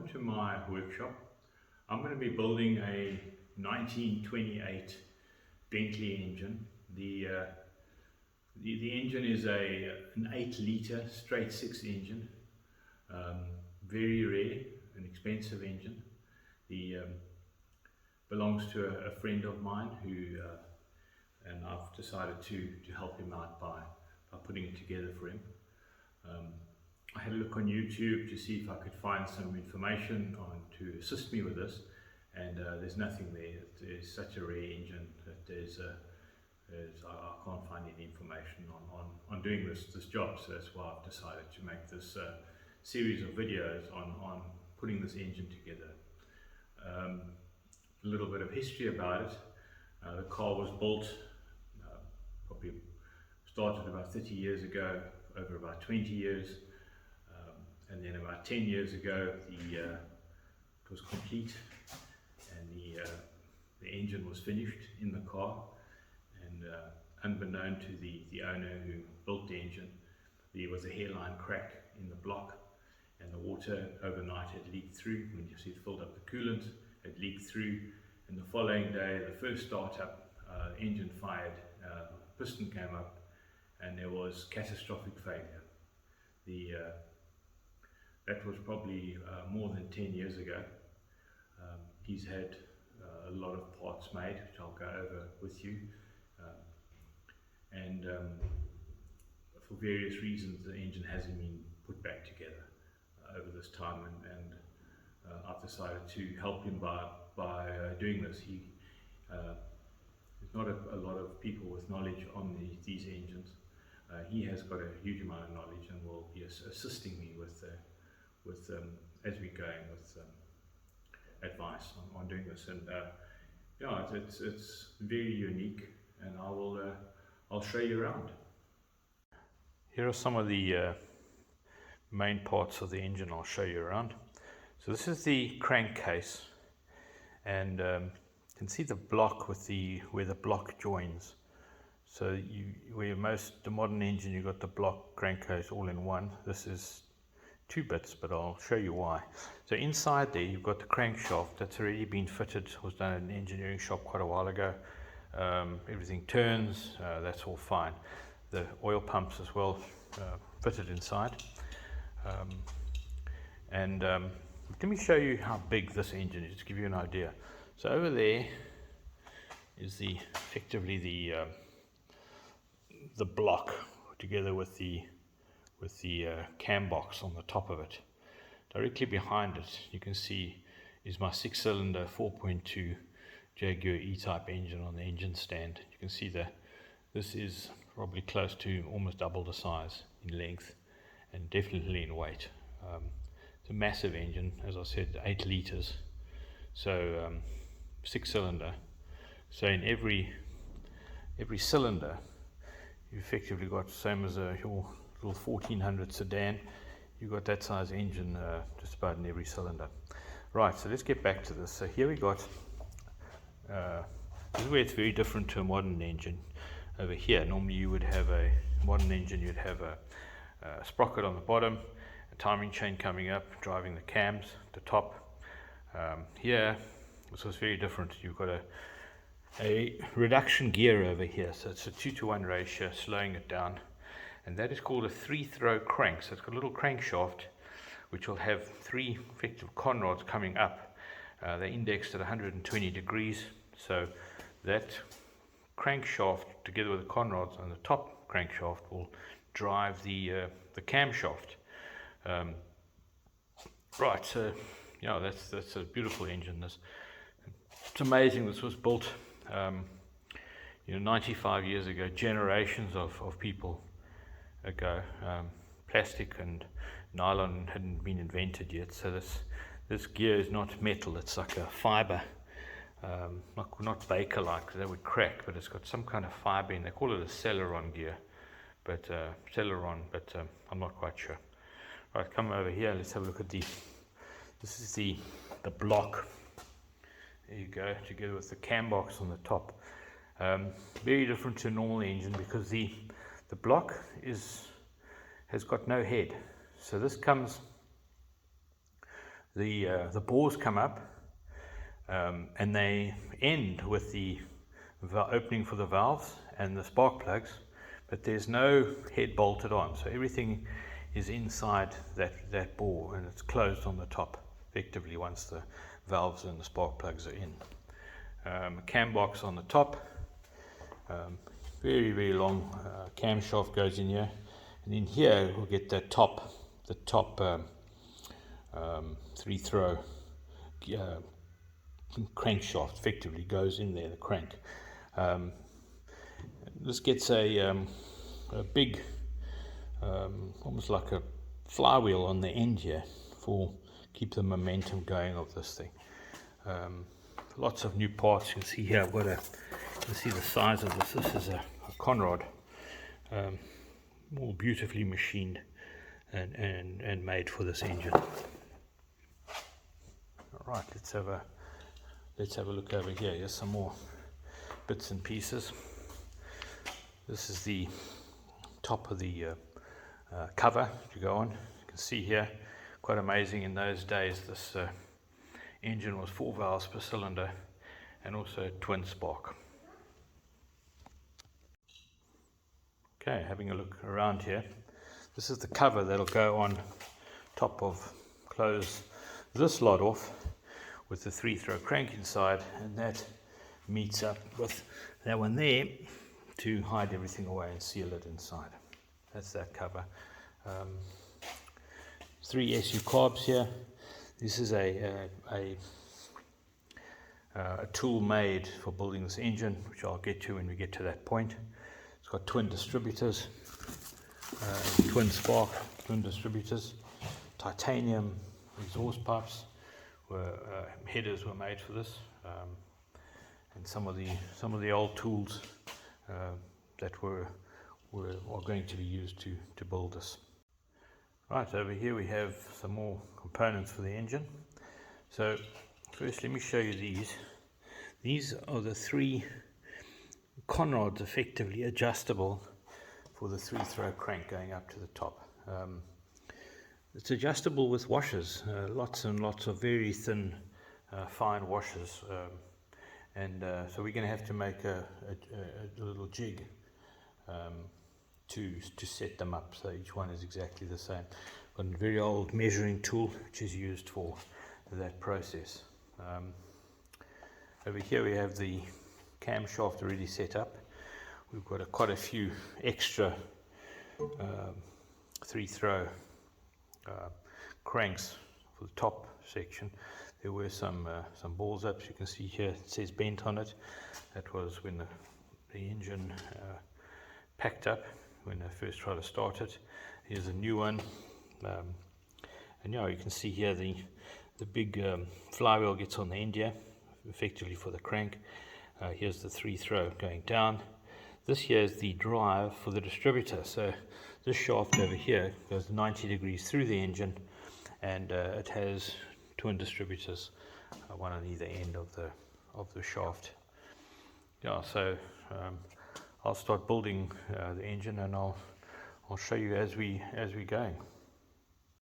welcome to my workshop. I'm going to be building a 1928 Bentley engine. The engine is an 8-litre straight 6 engine, very rare, an expensive engine. The belongs to a friend of mine who, and I've decided to help him out by putting it together for him. I had a look on YouTube to see if I could find some information to assist me with this, and there's nothing there. It is such a rare engine that I can't find any information on doing this job. So that's why I've decided to make this series of videos on putting this engine together. A little bit of history about it. The car was built, probably started about 30 years ago, over about 20 years. And then about 10 years ago, it was complete, and the engine was finished in the car. And unbeknown to the owner who built the engine, there was a hairline crack in the block, and the water overnight had leaked through. When you see it filled up the coolant, it leaked through. And the following day, the first startup, engine fired, piston came up, and there was catastrophic failure. That was probably more than 10 years ago. He's had a lot of parts made, which I'll go over with you. For various reasons, the engine hasn't been put back together over this time, and I've decided to help him by doing this. There's not a lot of people with knowledge on these engines. He has got a huge amount of knowledge and will be assisting me with as we go with advice on doing this. And yeah, it's very unique, and I'll show you around. Here are some of the main parts of the engine I'll show you around. So this is the crankcase, and you can see the block with where the block joins. So the modern engine, you've got the block crankcase all in one. This is 2 bits, but I'll show you why. So inside there you've got the crankshaft that's already been fitted, was done in an engineering shop quite a while ago. Everything turns, that's all fine. The oil pumps as well fitted inside. Let me show you how big this engine is, to give you an idea. So over there is effectively the block together with the cam box on the top of it. Directly behind it, you can see, is my 6-cylinder 4.2 Jaguar E-Type engine on the engine stand. You can see that this is probably close to almost double the size in length and definitely in weight. It's a massive engine, as I said, 8 litres, so 6-cylinder. So in every cylinder, you effectively got, same as your little 1400 sedan, you've got that size engine just about in every cylinder. Right, so let's get back to this. So here we got, this is where it's very different to a modern engine. Over here, normally you would have a modern engine, you'd have a sprocket on the bottom, a timing chain coming up, driving the cams at the top. Here, this was very different. You've got a reduction gear over here, so it's a 2-to-1 ratio, slowing it down. And that is called a 3-throw crank. So it's got a little crankshaft which will have 3 effective conrods coming up. They're indexed at 120 degrees. So that crankshaft together with the conrods on the top crankshaft will drive the camshaft. Right, so yeah, that's a beautiful engine. It's amazing this was built 95 years ago, generations of people ago. Plastic and nylon hadn't been invented yet, so this gear is not metal, it's like a fiber, not baker like, that would crack, but it's got some kind of fiber in. They call it a celeron gear, but I'm not quite sure. Right, come over here, let's have a look at this is the block. There you go, together with the cam box on the top. Very different to a normal engine because the block has got no head. So this the bores come up, and they end with the opening for the valves and the spark plugs, but there's no head bolted on, so everything is inside that bore, and it's closed on the top effectively once the valves and the spark plugs are in. A cam box on the top, very long cam shaft goes in here, and in here we'll get the top 3-throw crankshaft effectively goes in there, the crank. This gets a big, almost like a flywheel on the end here for keep the momentum going of this thing. Lots of new parts. You can see here, you can see the size of this. This is a Conrod, more beautifully machined and made for this engine. Alright, let's have a look over here. Here's some more bits and pieces. This is the top of the cover to go on. You can see here, quite amazing. In those days, this engine was 4 valves per cylinder and also twin spark. Okay, having a look around here. This is the cover that'll go on top of, close this lot off with the 3-throw crank inside, and that meets up with that one there to hide everything away and seal it inside. That's that cover. 3 SU carbs here. This is a tool made for building this engine, which I'll get to when we get to that point. It's got twin distributors, twin spark, twin distributors, titanium exhaust pipes. Headers were made for this, and some of the old tools that are going to be used to build this. Right, over here we have some more components for the engine. So first let me show you these. These are the 3 Conrods, effectively adjustable for the 3-throw crank going up to the top. It's adjustable with washers, lots and lots of very thin, fine washers, so we're going to have to make a little jig to set them up, so each one is exactly the same. Got a very old measuring tool which is used for that process. Over here we have the camshaft already set up. We've got quite a few extra 3-throw cranks for the top section. There were some balls ups. You can see here it says bent on it. That was when the engine packed up when I first tried to start it. Here's a new one, and yeah, you can see here the big flywheel gets on the end here, effectively for the crank. Here's the 3-throw going down. This here is the drive for the distributor. So this shaft over here goes 90 degrees through the engine, and it has twin distributors, one on either end of the shaft. Yeah, so I'll start building the engine, and I'll show you as we going.